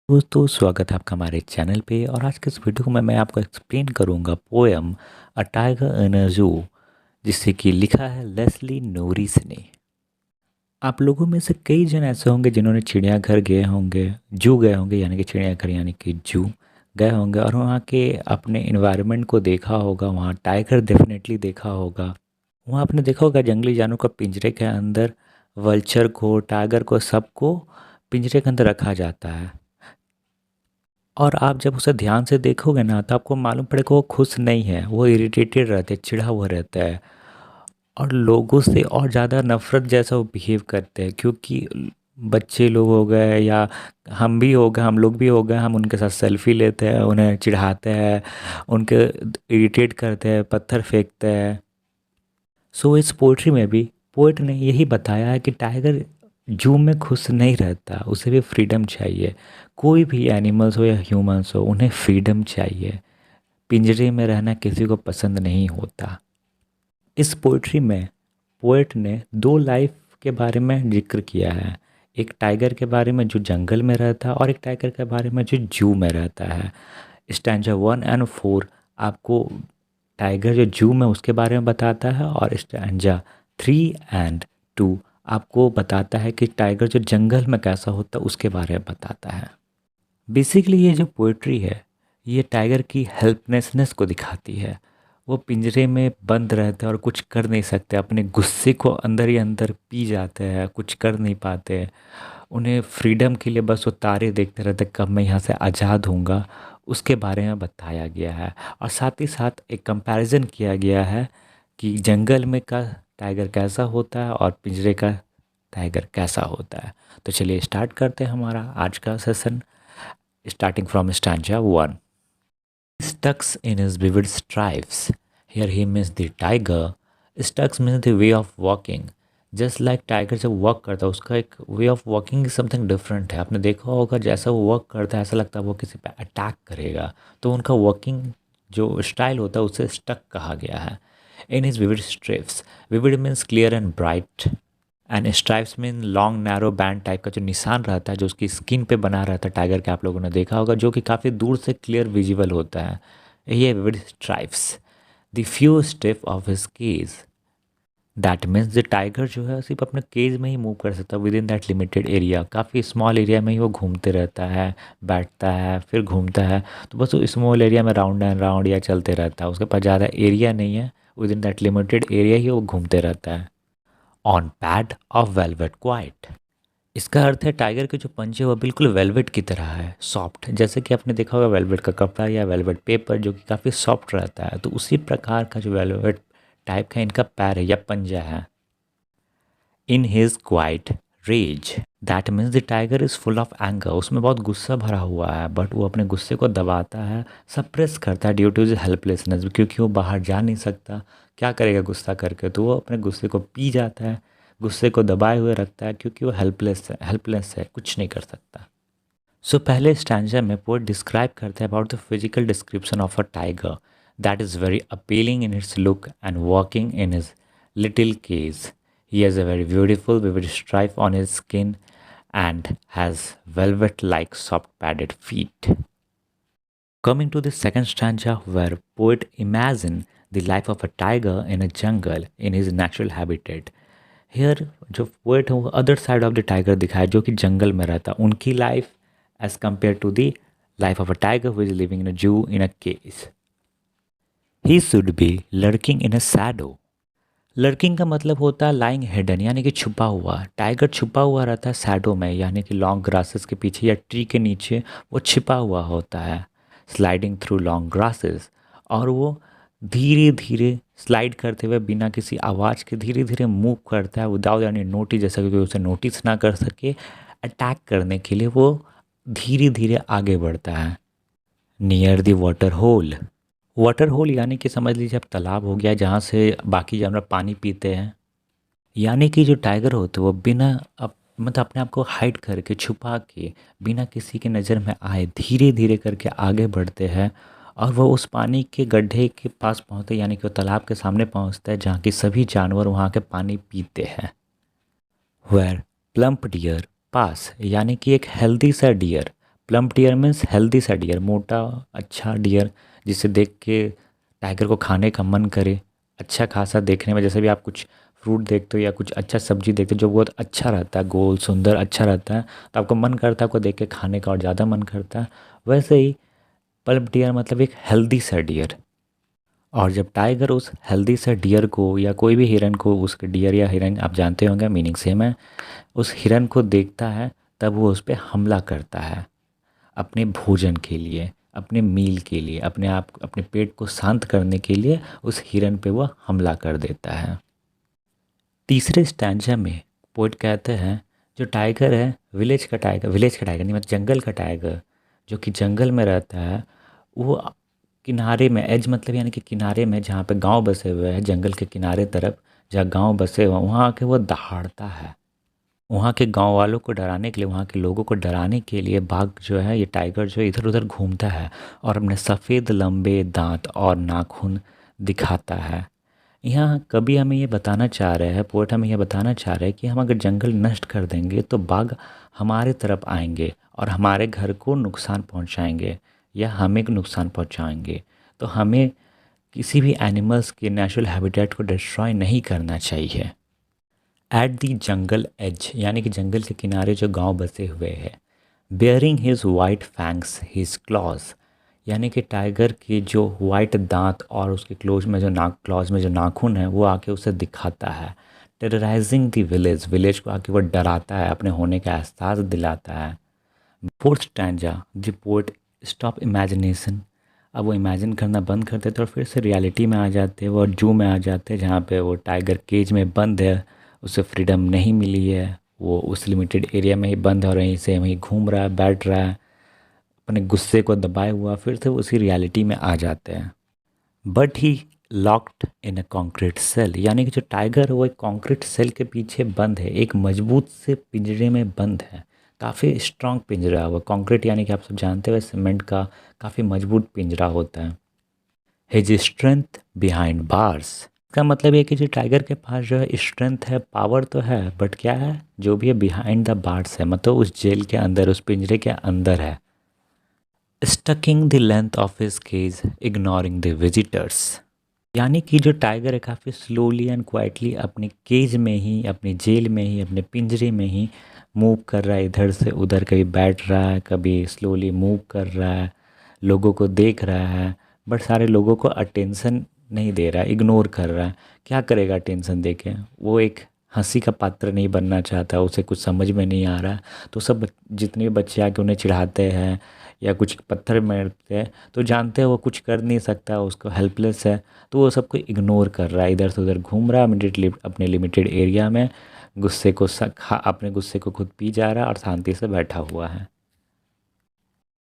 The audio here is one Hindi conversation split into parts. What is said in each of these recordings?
दोस्तों स्वागत है आपका हमारे चैनल पे। और आज के इस वीडियो में मैं आपको एक्सप्लेन करूंगा poem a tiger in a जू, जिसे कि लिखा है लेस्ली नोरिस ने। आप लोगों में से कई जन ऐसे होंगे जिन्होंने चिड़ियाघर गए होंगे, जू गए होंगे, यानी कि चिड़ियाघर यानी कि जू गए होंगे और वहाँ के अपने इन्वायरमेंट को देखा होगा। वहाँ टाइगर डेफिनेटली देखा होगा। वहाँ आपने देखा होगा जंगली जानवर को पिंजरे के अंदर, वल्चर को, टाइगर को, सबको पिंजरे के अंदर रखा जाता है। और आप जब उसे ध्यान से देखोगे ना तो आपको मालूम पड़ेगा वो खुश नहीं है, वो इरिटेटेड रहता है, चिढ़ा हुआ रहता है और लोगों से और ज़्यादा नफरत जैसा वो बिहेव करते हैं। क्योंकि बच्चे लोग हो गए या हम भी हो गए, हम लोग भी हो गए, हम उनके साथ सेल्फी लेते हैं, उन्हें चिढ़ाते हैं, उनके इरिटेट करते हैं, पत्थर फेंकते हैं। सो इस पोइट्री में भी पोइट ने यही बताया है कि टाइगर जू में खुश नहीं रहता, उसे भी फ्रीडम चाहिए। कोई भी एनिमल्स हो या ह्यूमंस हो, उन्हें फ्रीडम चाहिए। पिंजरे में रहना किसी को पसंद नहीं होता। इस पोइट्री में पोएट ने दो लाइफ के बारे में जिक्र किया है। एक टाइगर के बारे में जो जंगल में रहता है और एक टाइगर के बारे में जो जू में रहता है। स्टैंजा 1 और 4 आपको टाइगर जो जू में उसके बारे में बताता है और स्टैंजा 3 और 2 आपको बताता है कि टाइगर जो जंगल में कैसा होता है उसके बारे में बताता है। बेसिकली ये जो पोइट्री है ये टाइगर की हेल्पलेसनेस को दिखाती है। वो पिंजरे में बंद रहते हैं और कुछ कर नहीं सकते, अपने गुस्से को अंदर ही अंदर पी जाते हैं, कुछ कर नहीं पाते। उन्हें फ्रीडम के लिए बस वो तारे देखते रहते, कब मैं यहाँ से आज़ाद होऊंगा, उसके बारे में बताया गया है। और साथ ही साथ एक कंपैरिजन किया गया है कि जंगल में का टाइगर कैसा होता है और पिंजरे का टाइगर कैसा होता है। तो चलिए स्टार्ट करते हैं हमारा आज का session, starting from stanza 1. Stucks in his vivid stripes. Here he means the tiger. Stucks means the way of walking. Just like tiger जब वॉक करता है उसका एक way of walking something different है। आपने देखा होगा जैसा वो वॉक करता है ऐसा लगता है वो किसी पे अटैक करेगा। तो उनका वॉकिंग जो स्टाइल होता है उसे स्टक कहा गया है। In his vivid strips, vivid means clear and bright and stripes mean long narrow band type का जो निशान रहता है जो उसकी स्किन पे बना रहता है टाइगर के, आप लोगों ने देखा होगा, जो कि काफ़ी दूर से क्लियर विजिबल होता है। ये with stripes. The few step of his cage, that means the tiger जो है सिर्फ अपने केज में ही मूव कर सकता है, within that limited area. काफ़ी स्मॉल एरिया में ही वो घूमते रहता है, बैठता है, फिर घूमता है। तो बस वो स्मॉल एरिया में राउंड एंड राउंड या चलते रहता है, उसके पास ज़्यादा एरिया नहीं है, within that limited area ही वो घूमते रहता है। On pad of velvet quiet, इसका अर्थ है टाइगर के जो पंजे वो बिल्कुल वेलवेट की तरह है, सॉफ्ट। जैसे कि आपने देखा होगा वेलवेट का कपड़ा या वेलवेट पेपर जो कि काफ़ी सॉफ्ट रहता है, तो उसी प्रकार का जो वेलवेट टाइप का इनका पैर है या पंजा है। In his quiet rage, that means the tiger is full of anger, उसमें बहुत गुस्सा भरा हुआ है, बट वो अपने गुस्से को दबाता है, सप्रेस करता है ड्यू टू हिज हेल्पलेसनेस, क्योंकि वो बाहर जा नहीं सकता। क्या करेगा गुस्सा करके, तो वो अपने गुस्से को पी जाता है, गुस्से को दबाए हुए रखता है, क्योंकि वो हेल्पलेस है, कुछ नहीं कर सकता। सो पहले स्टैंजा में पोएट डिस्क्राइब करते हैं about the physical description of a tiger that is very appealing in its look and walking in his little cage. He has a very beautiful vivid stripe on his skin and has velvet-like soft padded feet. Coming to the second stanza where poet imagine the life of a tiger in a jungle in his natural habitat. Here जो पोएट है वो other side of the tiger दिखाया जो कि जंगल में रहता, उनकी life as compare to the life of a tiger who is living in a zoo in a cage. He should be lurking in a shadow. Lurking का मतलब होता है लाइंग हिडन, यानी कि छुपा हुआ। टाइगर छुपा हुआ रहता है शैडो में, यानी कि लॉन्ग ग्रासेस के पीछे या ट्री के नीचे वो छिपा हुआ होता है। स्लाइडिंग थ्रू लॉन्ग ग्रासेस, और वो धीरे धीरे स्लाइड करते हुए बिना किसी आवाज़ के धीरे धीरे मूव करता है विदाउट एनी नोटिस, जैसा कि कोई उसे नोटिस ना कर सके। अटैक करने के लिए वो धीरे धीरे आगे बढ़ता है। Near the water hole, water hole यानी कि समझ लीजिए अब तालाब हो गया जहाँ से बाकी जानवर पानी पीते हैं। यानी कि जो टाइगर होते हैं वो बिना मतलब अपने आप को हाइड करके छुपा के बिना किसी के नज़र में आए धीरे धीरे करके आगे बढ़ते हैं, और वो उस पानी के गड्ढे के पास पहुँचते हैं, यानी कि वो तालाब के सामने पहुँचता है जहाँ की सभी जानवर वहाँ के पानी पीते हैं। वेयर प्लम्प डियर पास, यानी कि एक हेल्दी सा deer plump deer means healthy सा डियर, मोटा अच्छा डियर जिसे देख के टाइगर को खाने का मन करे। अच्छा खासा देखने में, जैसे भी आप कुछ फ्रूट देखते हो या कुछ अच्छा सब्जी देखते हो जो बहुत अच्छा रहता है, गोल सुंदर अच्छा रहता है, तो आपको मन करता है आपको देख के खाने का और ज़्यादा मन करता है। वैसे ही पल्प डियर मतलब एक हेल्दी सा डियर। और जब टाइगर उस हेल्दी सा डियर को या कोई भी हिरन को, उसके डियर या हिरन आप जानते होंगे मीनिंग सेम है, उस हिरन को देखता है तब वो उस पर हमला करता है अपने भोजन के लिए, अपने मील के लिए, अपने आप अपने पेट को शांत करने के लिए उस हिरन पे वो हमला कर देता है। तीसरे स्टैंजा में पोइट कहते हैं जो टाइगर है, विलेज का टाइगर नहीं मतलब जंगल का टाइगर, जो कि जंगल में रहता है, वो किनारे में, एज मतलब यानी कि किनारे में जहाँ पे गांव बसे हुए हैं, जंगल के किनारे तरफ जहाँ गांव बसे हुए हैं वहाँ आके वो दहाड़ता है। वहाँ के गांव वालों को डराने के लिए, वहाँ के लोगों को डराने के लिए बाघ जो है, ये टाइगर जो है इधर उधर घूमता है और अपने सफ़ेद लंबे दांत और नाखून दिखाता है। यहाँ कभी हमें ये बताना चाह रहे हैं, पोएट हमें ये बताना चाह रहे हैं कि हम अगर जंगल नष्ट कर देंगे तो बाघ हमारे तरफ आएंगे और हमारे घर को नुकसान पहुँचाएंगे या हमें नुकसान पहुँचाएंगे। तो हमें किसी भी एनिमल्स के नेचुरल हैबिटेट को डिस्ट्रॉय नहीं करना चाहिए। एट दी जंगल एज यानी कि जंगल के किनारे जो गांव बसे हुए हैं, bearing his white fangs his clause, यानी कि टाइगर के जो वाइट दांत और उसके क्लॉज में जो नाखून है वो आके उसे दिखाता है। टेरराइजिंग द विलेज को आके वो डराता है, अपने होने का एहसास दिलाता है। Fourth stanza the poet stop imagination, अब वो इमेजिन करना बंद कर देते और फिर से रियलिटी में आ जाते हैं, वो जू में आ जाते हैं जहाँ पे वो टाइगर केज में बंद है, उसे फ्रीडम नहीं मिली है, वो उस लिमिटेड एरिया में ही बंद है और वहीं से वहीं घूम रहा है, बैठ रहा है, अपने गुस्से को दबाए हुआ, फिर से वो उसी रियलिटी में आ जाते हैं। But he locked in a concrete cell, यानी कि जो टाइगर है वो एक कॉन्क्रीट सेल के पीछे बंद है, एक मजबूत से पिंजरे में बंद है। काफ़ी स्ट्रांग पिंजरा है वो, कॉन्क्रीट यानी कि आप सब जानते हुए सीमेंट का काफ़ी मजबूत पिंजरा होता है। हिज स्ट्रेंथ बिहाइंड बार्स, इसका मतलब ये कि जो टाइगर के पास जो है स्ट्रेंथ है, पावर तो है, बट क्या है, जो भी है बिहाइंड द बार्स है, मतलब उस जेल के अंदर, उस पिंजरे के अंदर है। Stalking the length of his cage ignoring the visitors, यानी कि जो टाइगर है काफ़ी स्लोली एंड क्वाइटली अपने केज में ही, अपने जेल में ही, अपने पिंजरे में ही मूव कर रहा है, इधर से उधर, कभी बैठ रहा है, कभी स्लोली मूव कर रहा है, लोगों को देख रहा है, बट सारे लोगों को अटेंशन नहीं दे रहा है, इग्नोर कर रहा है। क्या करेगा अटेंशन दे के, वो एक हंसी का पात्र नहीं बनना चाहता, उसे कुछ समझ में नहीं आ रहा है। तो सब जितने भी बच्चे आके उन्हें चिढ़ाते हैं या कुछ पत्थर मारते हैं तो जानते हैं वो कुछ कर नहीं सकता, उसको हेल्पलेस है, तो वो सबको इग्नोर कर रहा है, इधर से उधर घूम रहा है इमीडिएटली अपने लिमिटेड एरिया में, गुस्से को अपने गुस्से को खुद पी जा रहा है और शांति से बैठा हुआ है।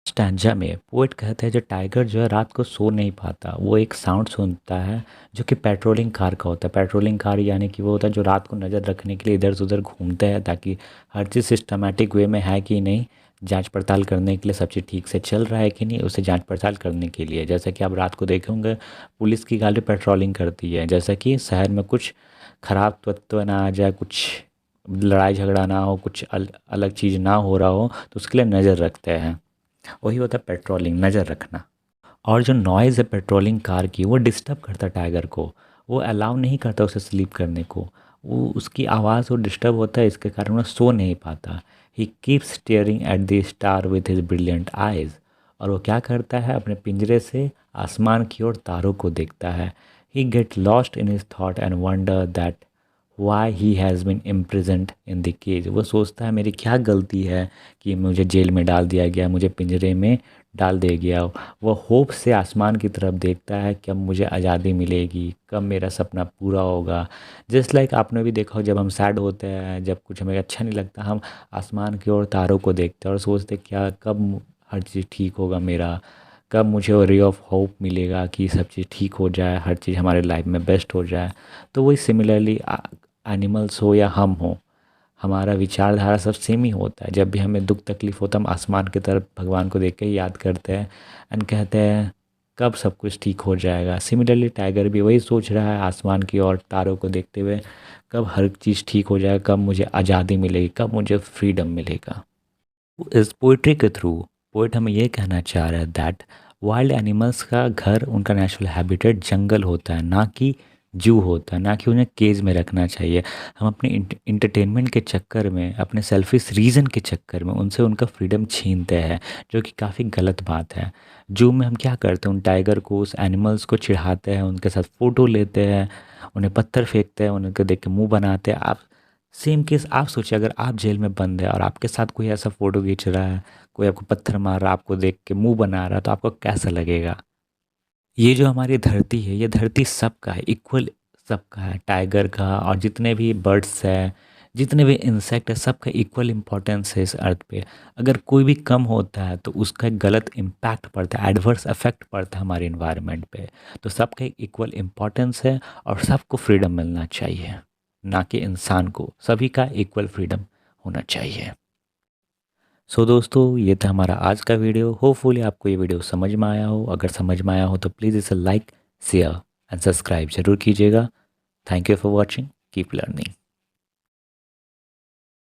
स्टैंजा में पोएट कहते हैं जो टाइगर जो है रात को सो नहीं पाता, वो एक साउंड सुनता है जो कि पेट्रोलिंग कार का होता है। पेट्रोलिंग कार यानी कि वो होता है जो रात को नज़र रखने के लिए इधर से उधर घूमते हैं ताकि हर चीज़ सिस्टमेटिक वे में है कि नहीं, जांच पड़ताल करने के लिए सब चीज़ ठीक से चल रहा है कि नहीं, उसे जांच पड़ताल करने के लिए। जैसा कि आप रात को देखे होंगे पुलिस की गाड़ी पेट्रोलिंग करती है, जैसा कि शहर में कुछ खराब तत्व ना आ जाए, कुछ लड़ाई झगड़ा ना हो, कुछ अलग चीज़ ना हो रहा हो, तो उसके लिए नज़र रखते हैं। वही होता है पेट्रोलिंग, नज़र रखना। और जो नॉइज़ है पेट्रोलिंग कार की वो डिस्टर्ब करता है टाइगर को, वो अलाउ नहीं करता उसे स्लीप करने को, वो उसकी आवाज़ वो डिस्टर्ब होता है, इसके कारण वो सो नहीं पाता। He keeps staring at the star with his brilliant eyes, और वो क्या करता है अपने पिंजरे से आसमान की ओर तारों को देखता है। He get lost in his thought and wonder that why he has been imprisoned in the cage, वो सोचता है मेरी क्या गलती है कि मुझे जेल में डाल दिया गया, मुझे पिंजरे में डाल दिया गया। वो होप से आसमान की तरफ देखता है कब मुझे आज़ादी मिलेगी, कब मेरा सपना पूरा होगा। जस्ट लाइक आपने भी देखा हो जब हम सैड होते हैं, जब कुछ हमें अच्छा नहीं लगता, हम आसमान की ओर तारों को देखते हैं और सोचते क्या कब हर चीज़ ठीक होगा मेरा, कब मुझे वो रे ऑफ होप मिलेगा कि सब चीज़ ठीक हो जाए, हर चीज़ हमारे लाइफ में बेस्ट हो जाए। तो वही सिमिलरली एनिमल्स हो या हम हो, हमारा विचारधारा सब सेम ही होता है। जब भी हमें दुख तकलीफ होता है हम आसमान की तरफ भगवान को देख के याद करते हैं एंड कहते हैं कब सब कुछ ठीक हो जाएगा। सिमिलरली टाइगर भी वही सोच रहा है आसमान की ओर तारों को देखते हुए, कब हर चीज़ ठीक हो जाएगा, कब मुझे आज़ादी मिलेगी, कब मुझे फ्रीडम मिलेगा। इस पोइट्री के थ्रू पोएट हमें ये कहना चाह रहा है दैट वाइल्ड एनिमल्स का घर, उनका नेचुरल हैबिटेट जंगल होता है, ना कि जू होता है, ना कि उन्हें केज में रखना चाहिए। हम अपने इंटरटेनमेंट के चक्कर में, अपने सेल्फिश रीज़न के चक्कर में उनसे उनका फ्रीडम छीनते हैं, जो कि काफ़ी गलत बात है। जू में हम क्या करते हैं, उन टाइगर को, उस एनिमल्स को चिढ़ाते हैं, उनके साथ फ़ोटो लेते हैं, उन्हें पत्थर फेंकते हैं, उनको देख के मुँह बनाते हैं। आप सेम केस आप सोचिए, अगर आप जेल में बंद है और आपके साथ कोई ऐसा फ़ोटो खींच रहा है, कोई आपको पत्थर मार रहा है, आपको देख के मुंह बना रहा है, तो आपको कैसा लगेगा? ये जो हमारी धरती है, ये धरती सबका है, इक्वल सबका है, टाइगर का और जितने भी बर्ड्स हैं, जितने भी इंसेक्ट है, सबका इक्वल इम्पोर्टेंस है इस अर्थ पे। अगर कोई भी कम होता है तो उसका एक गलत इम्पैक्ट पड़ता है, एडवर्स इफेक्ट पड़ता है हमारे इन्वायरमेंट पे। तो सबका एक इक्वल इम्पोर्टेंस है और सबको फ्रीडम मिलना चाहिए, ना कि इंसान को, सभी का इक्वल फ्रीडम होना चाहिए। सो दोस्तों, ये था हमारा आज का वीडियो। होपफुली आपको ये वीडियो समझ में आया हो। अगर समझ में आया हो तो प्लीज़ इसे लाइक, शेयर एंड सब्सक्राइब जरूर कीजिएगा। Thank you for watching. Keep learning.